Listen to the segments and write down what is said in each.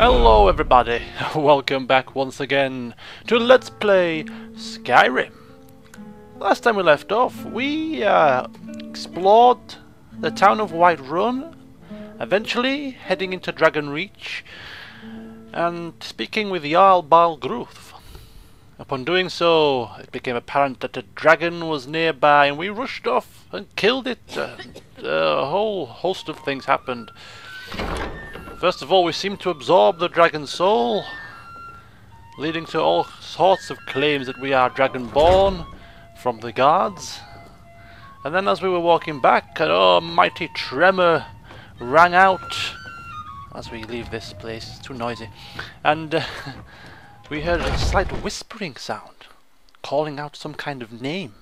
Hello everybody, welcome back once again to Let's Play Skyrim. Last time we left off, we explored the town of Whiterun, eventually heading into Dragonreach and speaking with Jarl Gruth. Upon doing so, it became apparent that a dragon was nearby and we rushed off and killed it. A whole host of things happened. First of all, we seemed to absorb the dragon's soul, leading to all sorts of claims that we are Dragonborn from the guards. And then as we were walking back, a mighty tremor rang out as we leave this place. It's too noisy. And we heard a slight whispering sound, calling out some kind of name.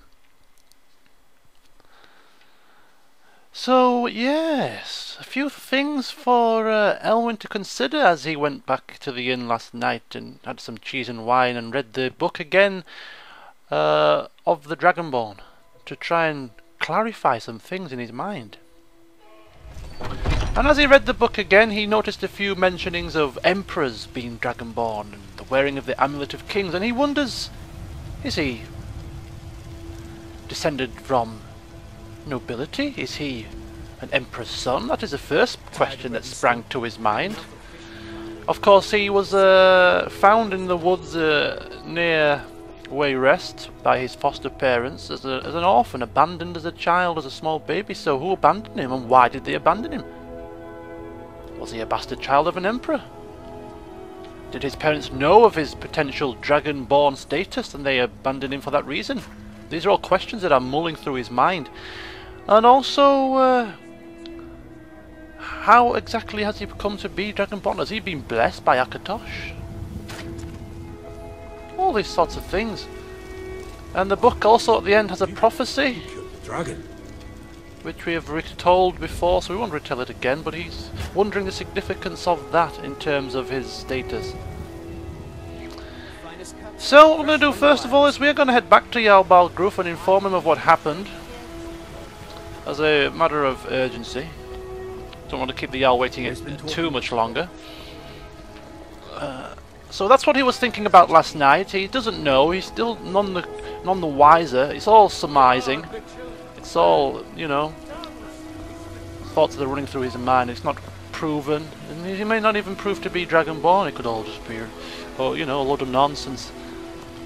So, yes, a few things for Elwynn to consider as he went back to the inn last night and had some cheese and wine and read the book again of the Dragonborn to try and clarify some things in his mind. And as he read the book again, he noticed a few mentionings of emperors being Dragonborn and the wearing of the Amulet of Kings, and he wonders, is he descended from nobility? Is he an emperor's son? That is the first question that sprang to his mind. Of course, he was found in the woods near Wayrest by his foster parents as an orphan, abandoned as a child, as a small baby. So who abandoned him, and why did they abandon him? Was he a bastard child of an emperor? Did his parents know of his potential dragonborn status and they abandoned him for that reason? These are all questions that are mulling through his mind. And also, how exactly has he come to be Dragonborn? Has he been blessed by Akatosh? All these sorts of things. And the book also at the end has a prophecy, dragon, which we have retold before, so we won't retell it again, but he's wondering the significance of that in terms of his status. So what we're going to do first of all is we're going to head back to Jarl Gruth and inform him of what happened as a matter of urgency. Don't want to keep the Jarl waiting too much longer. So that's what he was thinking about last night. He doesn't know, he's still none the wiser. It's all surmising. It's all, you know, thoughts that are running through his mind. It's not proven, and he may not even prove to be Dragonborn. It could all just be, oh, you know, a load of nonsense.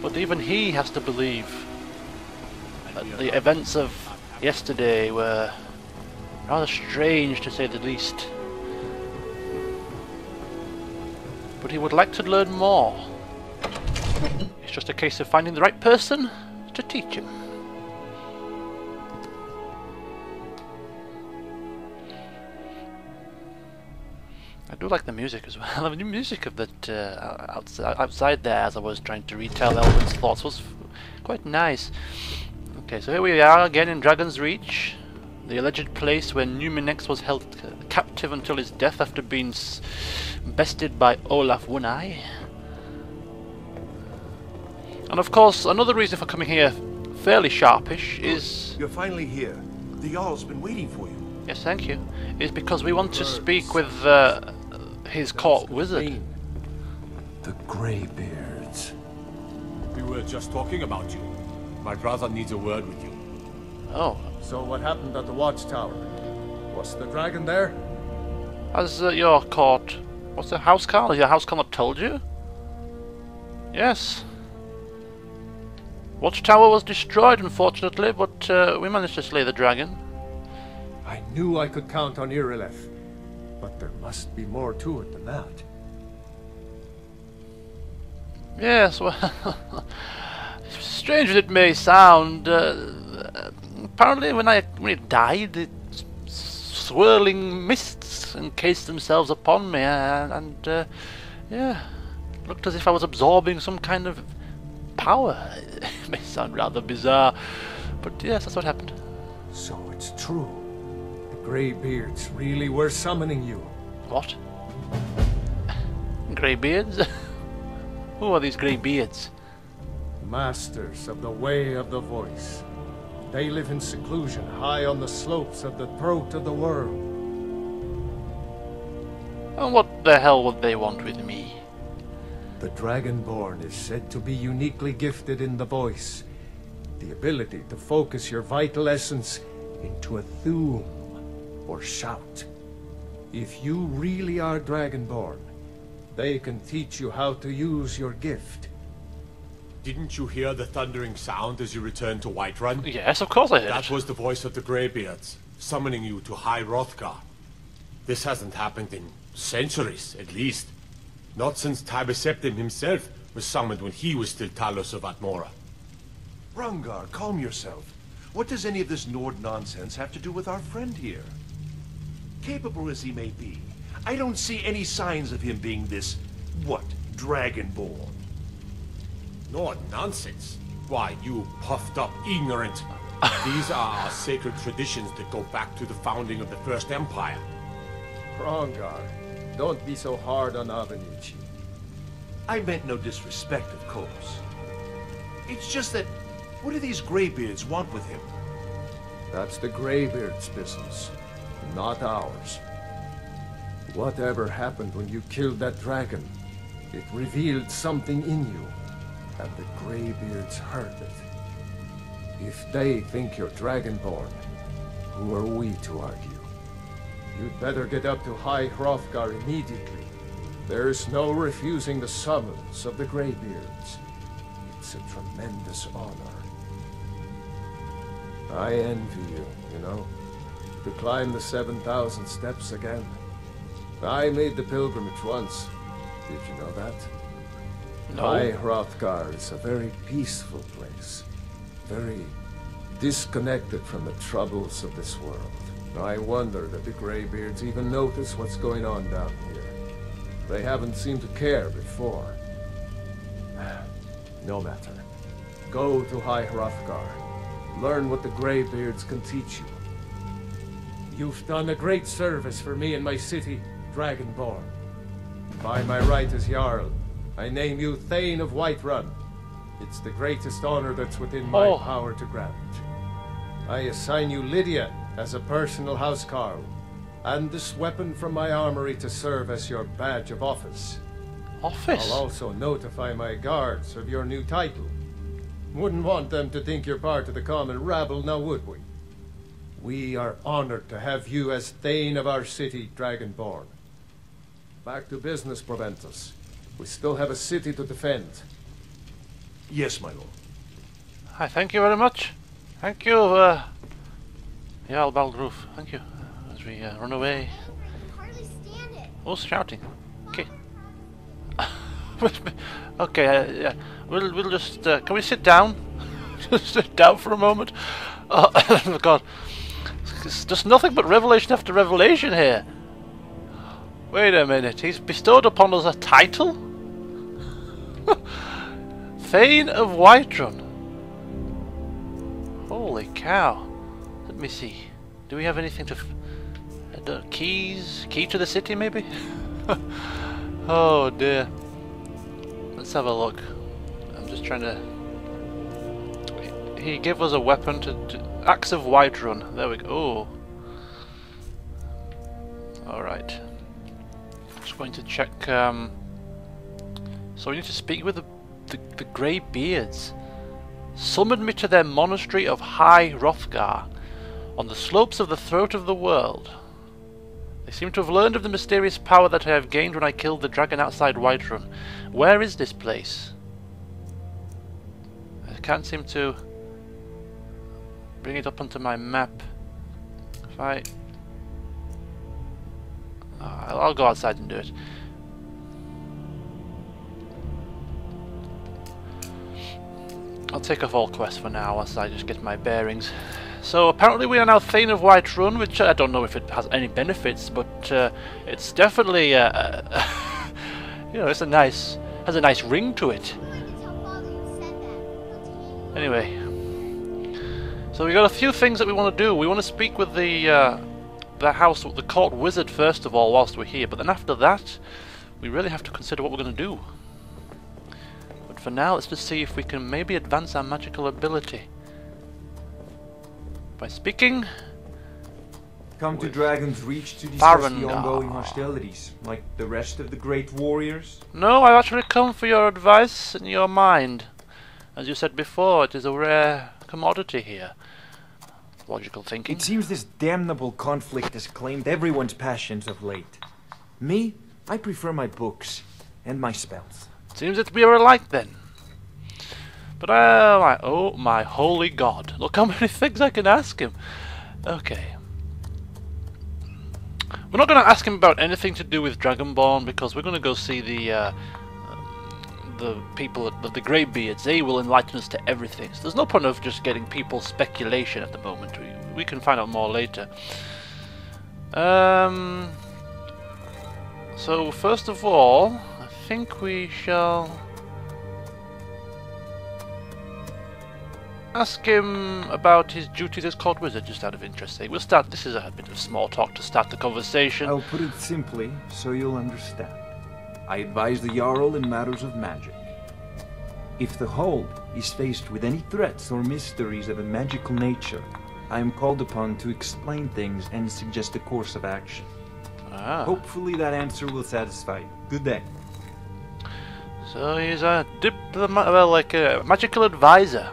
But even he has to believe that the events of yesterday were rather strange, to say the least. But he would like to learn more. It's just a case of finding the right person to teach him. I do like the music as well. The music of that outside there, as I was trying to retell Elwynn's thoughts, was quite nice. Okay, so here we are again in Dragonreach, the alleged place where Numinex was held captive until his death after being bested by Olaf One-Eye. And of course, another reason for coming here, fairly sharpish, is... You're finally here. The Jarl's been waiting for you. Yes, thank you. Is because we want to speak with his court wizard. The Greybeards. We were just talking about you. My brother needs a word with you. Oh. So what happened at the watchtower? Was the dragon there? Has your court... What's the housecarl? Has your housecarl not told you? Yes. Watchtower was destroyed, unfortunately, but we managed to slay the dragon. I knew I could count on Irileth, but there must be more to it than that. Yes, well... strange as it may sound, apparently when it died, swirling mists encased themselves upon me, and yeah, looked as if I was absorbing some kind of power. It may sound rather bizarre, but yes, that's what happened. So it's true. The Greybeards really were summoning you. What? Greybeards? Who are these Greybeards? Masters of the Way of the Voice. They live in seclusion high on the slopes of the throat of the world. And what the hell would they want with me? The Dragonborn is said to be uniquely gifted in the voice. The ability to focus your vital essence into a thum, or shout. If you really are Dragonborn, they can teach you how to use your gift. Didn't you hear the thundering sound as you returned to Whiterun? Yes, of course I heard That it. was the voice of the Greybeards, summoning you to High Hrothgar. This hasn't happened in centuries, at least. Not since Tibeseptim himself was summoned when he was still Talos of Atmora. Hrothgar, calm yourself. What does any of this Nord nonsense have to do with our friend here? Capable as he may be, I don't see any signs of him being this, what, Dragonborn? Nord nonsense. Why, you puffed up ignorant. These are our sacred traditions that go back to the founding of the First Empire. Farengar, don't be so hard on Avenici. I meant no disrespect, of course. It's just that, what do these Greybeards want with him? That's the Greybeard's business, not ours. Whatever happened when you killed that dragon, it revealed something in you, and the Greybeards heard it. If they think you're Dragonborn, who are we to argue? You'd better get up to High Hrothgar immediately. There's no refusing the summons of the Greybeards. It's a tremendous honor. I envy you, you know, to climb the 7,000 steps again. I made the pilgrimage once. Did you know that? No. High Hrothgar is a very peaceful place. Very disconnected from the troubles of this world. I wonder that the Greybeards even notice what's going on down here. They haven't seemed to care before. No matter. Go to High Hrothgar. Learn what the Greybeards can teach you. You've done a great service for me and my city, Dragonborn. By my right as Jarl, I name you Thane of Whiterun. It's the greatest honor that's within my power to grant. I assign you Lydia as a personal housecarl, and this weapon from my armory to serve as your badge of office. Office? I'll also notify my guards of your new title. Wouldn't want them to think you're part of the common rabble, now would we? We are honored to have you as Thane of our city, Dragonborn. Back to business, Proventus. We still have a city to defend. Yes, my lord. Hi, thank you very much. Thank you, Jarl Balgruf. Thank you. As we run away. I can hardly stand it. Oh, shouting. Okay. Okay, yeah. We'll just, can we sit down? Just sit down for a moment? Oh, God. It's just nothing but revelation after revelation here. Wait a minute, he's bestowed upon us a title? Thane of Whiterun. Holy cow. Let me see. Do we have anything to... keys? Key to the city, maybe? Oh dear. Let's have a look. I'm just trying to... He gave us a weapon to Axe of Whiterun. There we go. Oh. Alright. Just going to check... So we need to speak with the Grey Beards. Summoned me to their monastery of High Hrothgar, on the slopes of the throat of the world. They seem to have learned of the mysterious power that I have gained when I killed the dragon outside Whiterun. Where is this place? I can't seem to bring it up onto my map. If I'll go outside and do it. I'll take off all quests for now whilst I just get my bearings. So apparently we are now Thane of Whiterun, which I don't know if it has any benefits, but it's definitely you know, it's has a nice ring to it. I'm going to tell Father you said that. He'll take you. Anyway, so we got a few things that we want to do. We want to speak with the court wizard first of all whilst we're here, but then after that we really have to consider what we're going to do. But for now, let's just see if we can maybe advance our magical ability by speaking Come to with Dragon's Reach to discuss the Farengar. ongoing hostilities, like the rest of the great warriors? No, I've actually come for your advice and your mind. As you said before, it is a rare commodity here. Logical thinking. It seems this damnable conflict has claimed everyone's passions of late. Me, I prefer my books and my spells. Seems that we are alike then. But oh my holy god. Look how many things I can ask him. Okay. We're not going to ask him about anything to do with Dragonborn because we're going to go see the people, the Greybeards. They will enlighten us to everything. So there's no point of just getting people's speculation at the moment. We can find out more later. So first of all, I think we shall ask him about his duties as court wizard, just out of interest. We'll start. This is a bit of small talk to start the conversation. I'll put it simply so you'll understand. I advise the Jarl in matters of magic. If the hold is faced with any threats or mysteries of a magical nature, I am called upon to explain things and suggest a course of action. Ah. Hopefully that answer will satisfy you. Good day. So he's a like a magical advisor.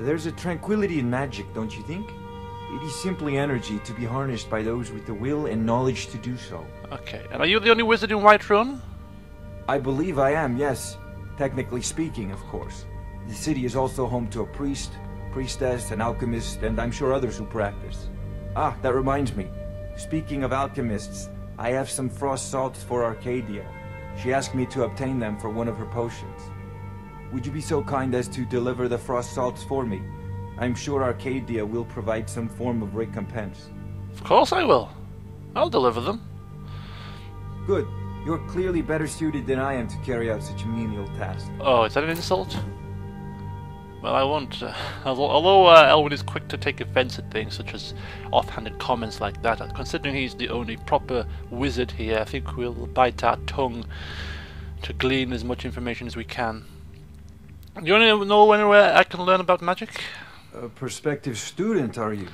There's a tranquility in magic, don't you think? It is simply energy to be harnessed by those with the will and knowledge to do so. Okay, and are you the only wizard in Whiterun? I believe I am, yes. Technically speaking, of course. The city is also home to a priest, priestess, an alchemist, and I'm sure others who practice. Ah, that reminds me. Speaking of alchemists, I have some frost salts for Arcadia. She asked me to obtain them for one of her potions. Would you be so kind as to deliver the frost salts for me? I'm sure Arcadia will provide some form of recompense. Of course I will. I'll deliver them. Good. You're clearly better suited than I am to carry out such a menial task. Oh, is that an insult? Well, I won't. Although Elwynn is quick to take offense at things such as offhanded comments like that, considering he's the only proper wizard here, I think we'll bite our tongue to glean as much information as we can. Do you want to know anywhere I can learn about magic? A prospective student, are you?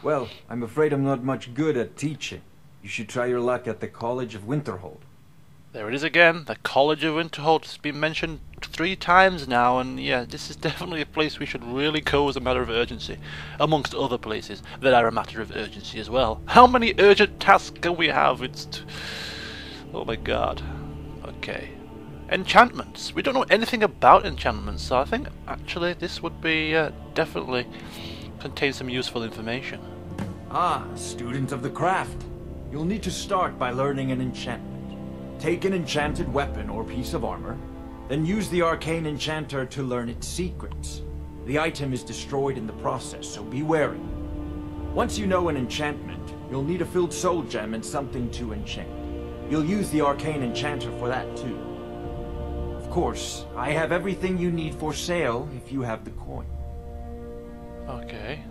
Well, I'm afraid I'm not much good at teaching. You should try your luck at the College of Winterhold. There it is again, the College of Winterhold. It's been mentioned 3 times now, and yeah, this is definitely a place we should really go as a matter of urgency, amongst other places that are a matter of urgency as well. How many urgent tasks can we have? Oh my god. Okay. Enchantments. We don't know anything about enchantments, so I think actually this would be definitely contain some useful information. Ah, student of the craft. You'll need to start by learning an enchantment. Take an enchanted weapon or piece of armor, then use the arcane enchanter to learn its secrets. The item is destroyed in the process, so be wary. Once you know an enchantment, you'll need a filled soul gem and something to enchant. You'll use the arcane enchanter for that too. Of course, I have everything you need for sale if you have the coin. Okay.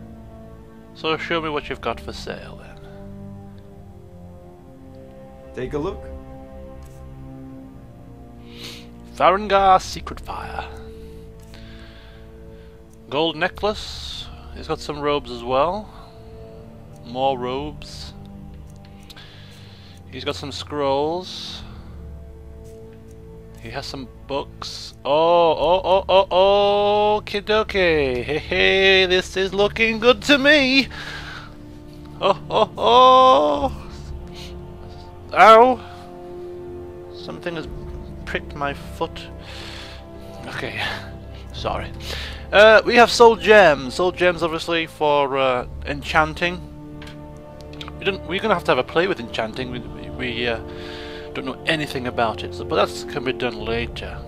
So show me what you've got for sale then. Take a look. Farengar Secret Fire. Gold necklace. He's got some robes as well. More robes. He's got some scrolls. He has some books. Okie dokie. Hey, this is looking good to me. Ow. Something has pricked my foot. Okay. Sorry. We have soul gems. Soul gems obviously for enchanting. We're gonna have to have a play with enchanting. We don't know anything about it, but that can be done later.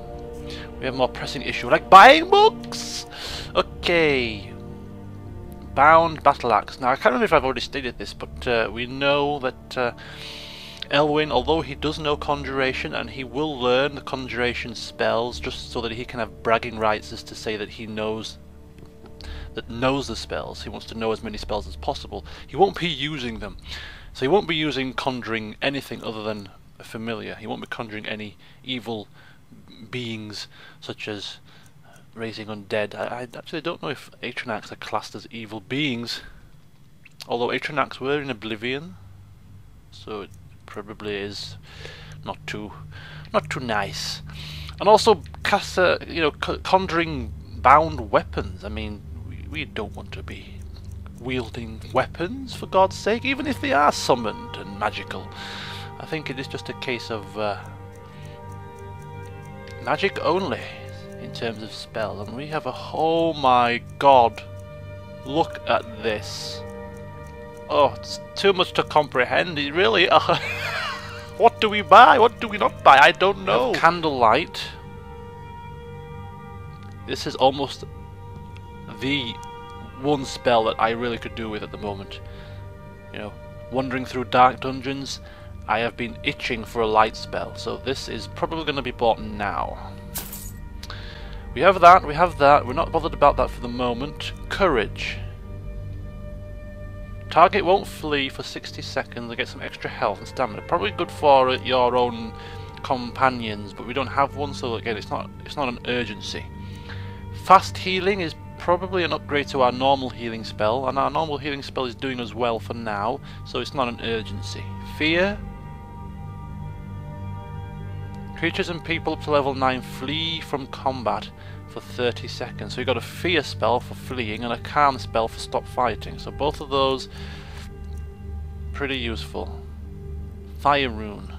We have a more pressing issue, like buying books. Okay. Bound battle axe. Now I can't remember if I've already stated this, but we know that Elwynn, although he does know conjuration, and he will learn the conjuration spells just so that he can have bragging rights as to say that he knows the spells. He wants to know as many spells as possible. He won't be using them, so he won't be using conjuring anything other than a familiar. He won't be conjuring any evil beings such as raising undead. I actually don't know if Atronachs are classed as evil beings. Although Atronax were in Oblivion, so it probably is not too nice. And also cast conjuring bound weapons. I mean, we don't want to be wielding weapons, for God's sake, even if they are summoned and magical. I think it is just a case of magic only in terms of spell. And we have a... oh my god, look at this. Oh, it's too much to comprehend. It really... what do we buy? What do we not buy? I don't know. Candlelight. This is almost the one spell that I really could do with at the moment. You know, wandering through dark dungeons, I have been itching for a light spell, so this is probably going to be bought now. We have that, we're not bothered about that for the moment. Courage. Target won't flee for 60 seconds and get some extra health and stamina. Probably good for your own companions, but we don't have one, so again, it's not an urgency. Fast healing is probably an upgrade to our normal healing spell, and our normal healing spell is doing us well for now, so it's not an urgency. Fear. Creatures and people up to level 9 flee from combat for 30 seconds. So we've got a fear spell for fleeing and a calm spell for stop fighting. So both of those pretty useful. Fire rune.